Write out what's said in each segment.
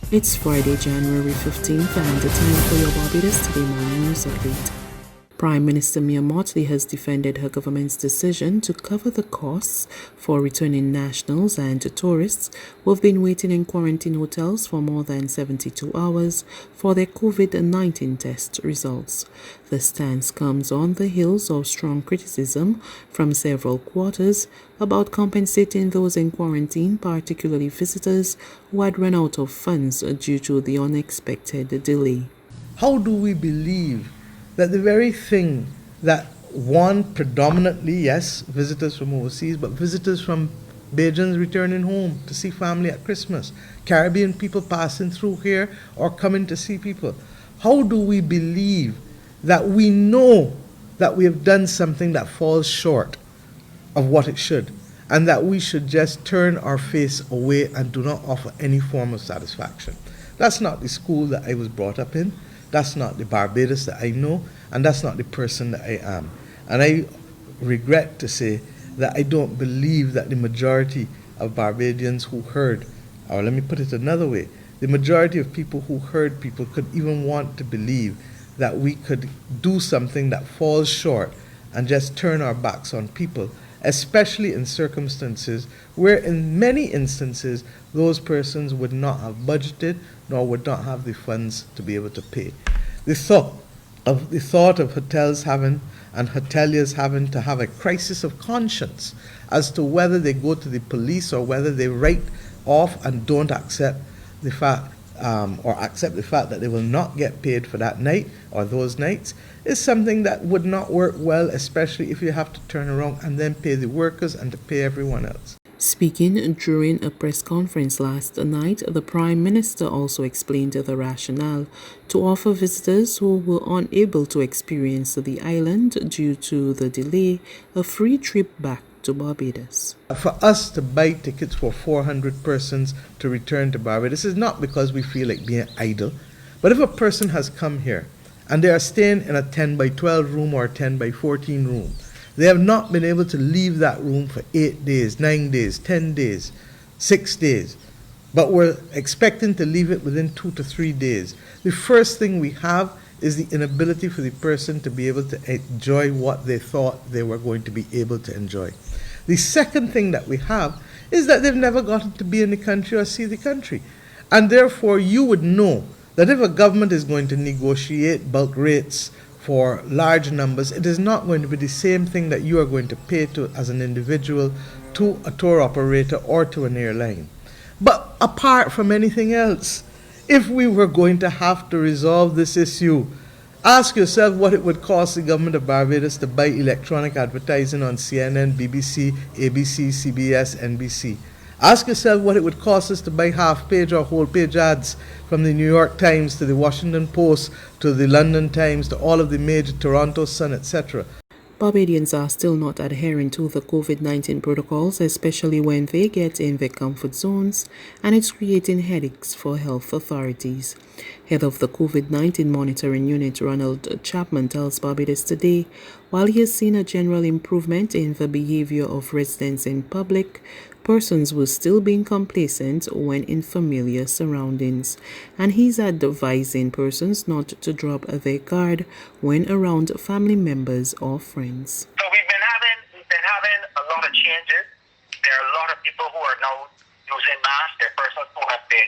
It's Friday, January 15th, and the time for your Barbados Today morning news update. Prime Minister Mia Mottley has defended her government's decision to cover the costs for returning nationals and tourists who have been waiting in quarantine hotels for more than 72 hours for their COVID-19 test results. The stance comes on the heels of strong criticism from several quarters about compensating those in quarantine, particularly visitors who had run out of funds due to the unexpected delay. How do we believe that the very thing that predominantly, yes, visitors from overseas, but visitors from Bajans returning home to see family at Christmas, Caribbean people passing through here or coming to see people, how do we believe that we know that we have done something that falls short of what it should, and that we should just turn our face away and do not offer any form of satisfaction? That's not the school that I was brought up in. That's not the Barbados that I know, and that's not the person that I am. And I regret to say that I don't believe that the majority of Barbadians who heard, or let me put it another way, the majority of people who heard people could even want to believe that we could do something that falls short and just turn our backs on people, especially in circumstances where in many instances those persons would not have budgeted nor would not have the funds to be able to pay. The thought of hotels having and hoteliers having to have a crisis of conscience as to whether they go to the police or whether they write off and don't accept the fact or accept the fact that they will not get paid for that night or those nights is something that would not work well, especially if you have to turn around and then pay the workers and to pay everyone else. Speaking during a press conference last night, the Prime Minister also explained the rationale to offer visitors who were unable to experience the island due to the delay a free trip back to Barbados. For us to buy tickets for 400 persons to return to Barbados is not because we feel like being idle, but if a person has come here and they are staying in a 10 by 12 room or a 10 by 14 room, they have not been able to leave that room for 8 days, 9 days, 10 days, 6 days, but we're expecting to leave it within 2 to 3 days. The first thing we have is the inability for the person to be able to enjoy what they thought they were going to be able to enjoy. The second thing that we have is that they've never gotten to be in the country or see the country. And therefore, you would know that if a government is going to negotiate bulk rates for large numbers, it is not going to be the same thing that you are going to pay to as an individual to a tour operator or to an airline. But apart from anything else, if we were going to have to resolve this issue, ask yourself what it would cost the government of Barbados to buy electronic advertising on CNN, BBC, ABC, CBS, NBC. Ask yourself what it would cost us to buy half-page or whole-page ads from the New York Times to the Washington Post to the London Times to all of the major Toronto Sun, etc. Barbadians are still not adhering to the COVID-19 protocols, especially when they get in their comfort zones, and it's creating headaches for health authorities. Head of the COVID-19 monitoring unit, Ronald Chapman, tells Barbados Today, while he has seen a general improvement in the behavior of residents in public, persons will still be complacent when in familiar surroundings, and he's advising persons not to drop their guard when around family members or friends. So we've been having a lot of changes. There are a lot of people who are now using masks. There are persons who have been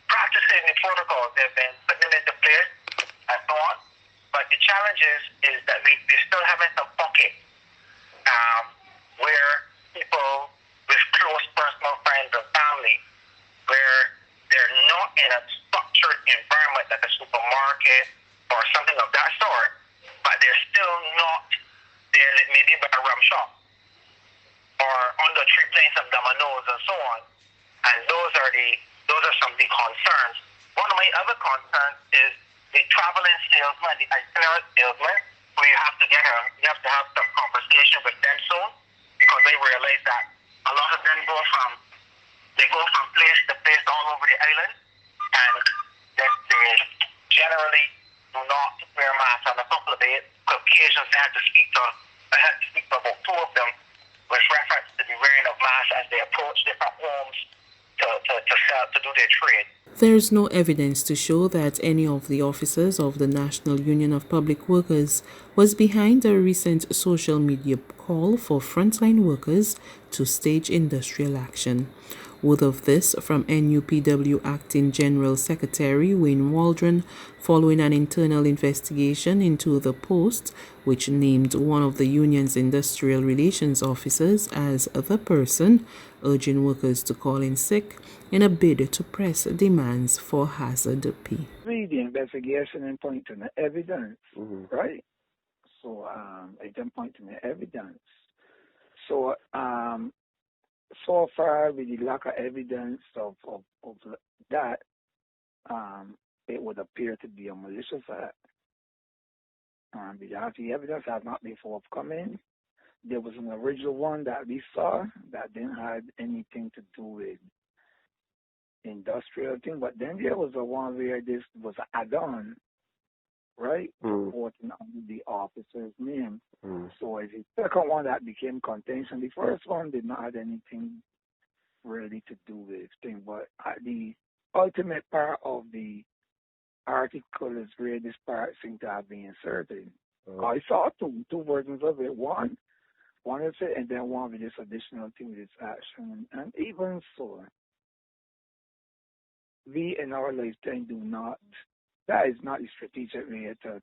practicing the protocols. They've been putting them into place and so on. But the challenge is that we're still having some pockets where people with close personal friends and family, where they're not in a structured environment like a supermarket or something of that sort, but they're still not there, maybe by a rum shop or under a tree playing some dominoes and so on. And those are some of the concerns. One of my other concerns is the traveling salesman, the itinerant salesman, where you have to have some conversation with them soon, because they realize that a lot of them go from place to place all over the island, and that they generally do not wear masks. On a couple of occasions, I had to speak to about 2 of them with reference to the wearing of masks as they approach different homes to sell, to do their trade. There is no evidence to show that any of the officers of the National Union of Public Workers was behind a recent social media call for frontline workers to stage industrial action. Word of this from NUPW Acting General Secretary Wayne Waldron following an internal investigation into the post, which named one of the union's industrial relations officers as the person urging workers to call in sick in a bid to press demands for hazard pay. Read the investigation and point to the evidence, right? So it then point to the evidence. So so far, with the lack of evidence of that, it would appear to be a malicious act. Because the evidence has not been forthcoming. There was an original one that we saw that didn't have anything to do with industrial thing, but then there was a one where this was an add-on, right? Reporting under the officer's name. So it's the second one that became contention. The first one did not have anything really to do with thing, but the ultimate part of the article is where this part seemed to have been inserted. I saw two versions of it. One is it, and then one with this additional thing with this action. And even so, we in our lifetime that is not the strategic way to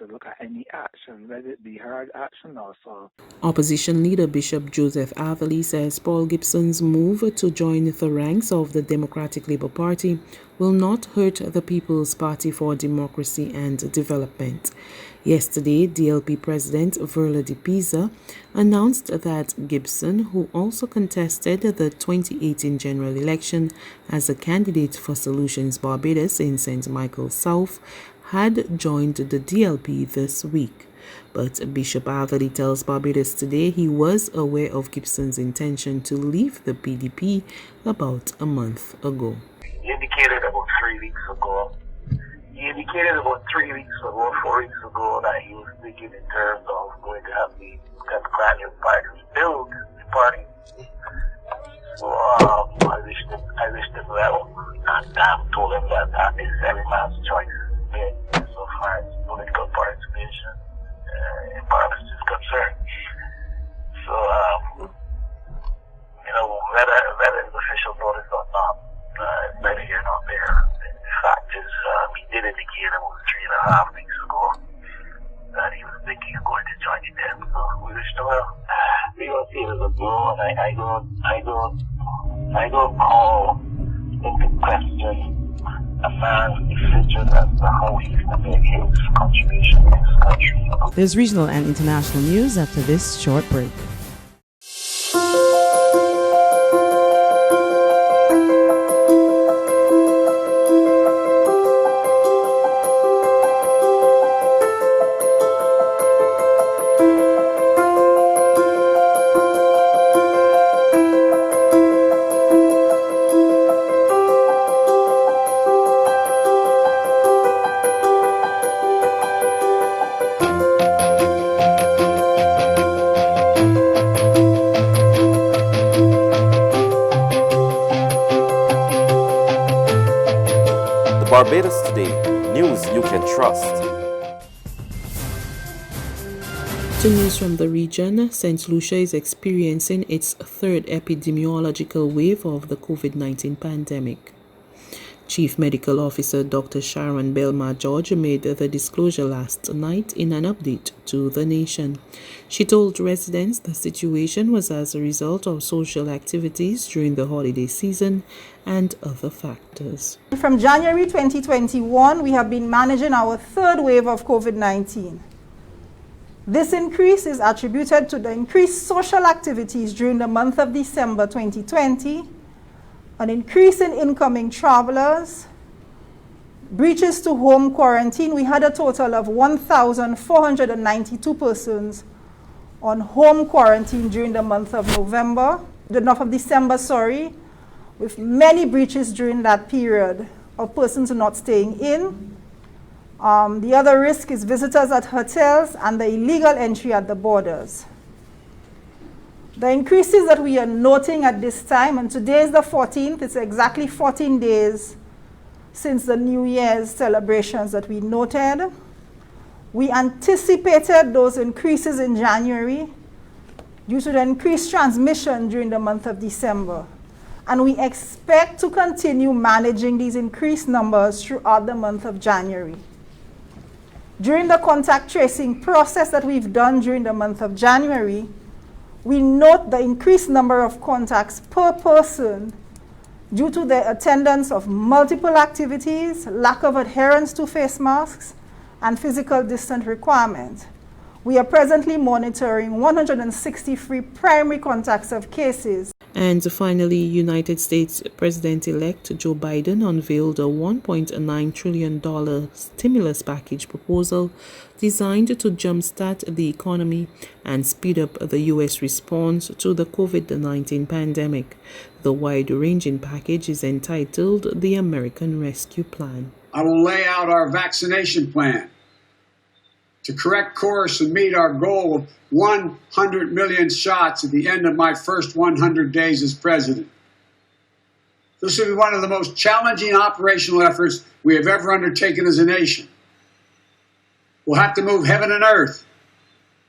look at any action, whether it be hard action or soft. Opposition leader Bishop Joseph Atherley says Paul Gibson's move to join the ranks of the Democratic Labour Party will not hurt the People's Party for Democracy and Development. Yesterday, DLP President Verla de Pisa announced that Gibson, who also contested the 2018 general election as a candidate for Solutions Barbados in St. Michael's South, had joined the DLP this week. But Bishop Atherley tells Barbados Today he was aware of Gibson's intention to leave the PDP about a month ago. He indicated about 3 weeks ago. 4 weeks ago, that he was thinking in terms of going to have the Democratic Party build the party. So I wished him well, and told him that is every man's choice so far as political participation in Barbados is concerned. So whether it's official notice or not, it's neither here nor there. The fact is, he did indicate about 3.5 weeks ago that he was thinking of going to join them. So we wish him well. We don't see it as a blow, and I don't call into question a man's decision as to how he's to make his contribution to his country. There's regional and international news after this short break. Barbados Today, news you can trust. To news from the region, St. Lucia is experiencing its third epidemiological wave of the COVID-19 pandemic. Chief Medical Officer Dr. Sharon Belmar-George made the disclosure last night in an update to the nation. She told residents the situation was as a result of social activities during the holiday season and other factors. From January 2021, we have been managing our third wave of COVID-19. This increase is attributed to the increased social activities during the month of December 2020, an increase in incoming travelers, breaches to home quarantine. We had a total of 1,492 persons on home quarantine during the month of December, with many breaches during that period of persons not staying in. The other risk is visitors at hotels and the illegal entry at the borders. The increases that we are noting at this time, and today is the 14th, it's exactly 14 days since the New Year's celebrations that we noted. We anticipated those increases in January due to the increased transmission during the month of December. And we expect to continue managing these increased numbers throughout the month of January. During the contact tracing process that we've done during the month of January, we note the increased number of contacts per person due to the attendance of multiple activities, lack of adherence to face masks, and physical distance requirements. We are presently monitoring 163 primary contacts of cases. And finally, United States President-elect Joe Biden unveiled a $1.9 trillion stimulus package proposal designed to jumpstart the economy and speed up the U.S. response to the COVID-19 pandemic. The wide-ranging package is entitled the American Rescue Plan. I will lay out our vaccination plan to correct course and meet our goal of 100 million shots at the end of my first 100 days as president. This will be one of the most challenging operational efforts we have ever undertaken as a nation. We'll have to move heaven and earth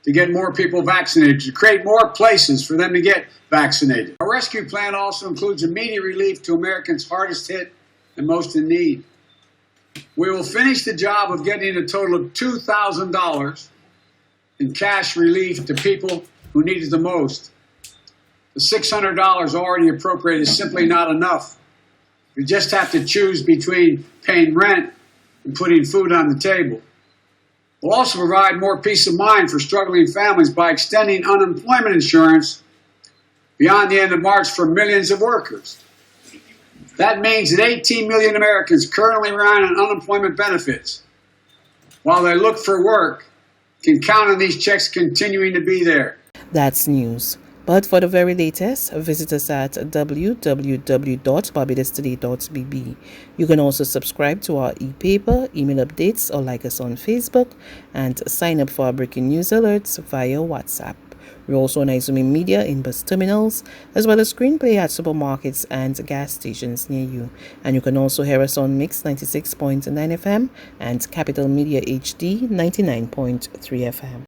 to get more people vaccinated, to create more places for them to get vaccinated. Our rescue plan also includes immediate relief to Americans hardest hit and most in need. We will finish the job of getting a total of $2,000 in cash relief to people who need it the most. The $600 already appropriated is simply not enough. We just have to choose between paying rent and putting food on the table. We'll also provide more peace of mind for struggling families by extending unemployment insurance beyond the end of March for millions of workers. That means that 18 million Americans currently relying on unemployment benefits, while they look for work, can count on these checks continuing to be there. That's news. But for the very latest, visit us at www.barbadostoday.bb. You can also subscribe to our e-paper, email updates, or like us on Facebook, and sign up for our breaking news alerts via WhatsApp. We're also on Izumi Media in bus terminals, as well as screenplay at supermarkets and gas stations near you. And you can also hear us on Mix 96.9 FM and Capital Media HD 99.3 FM.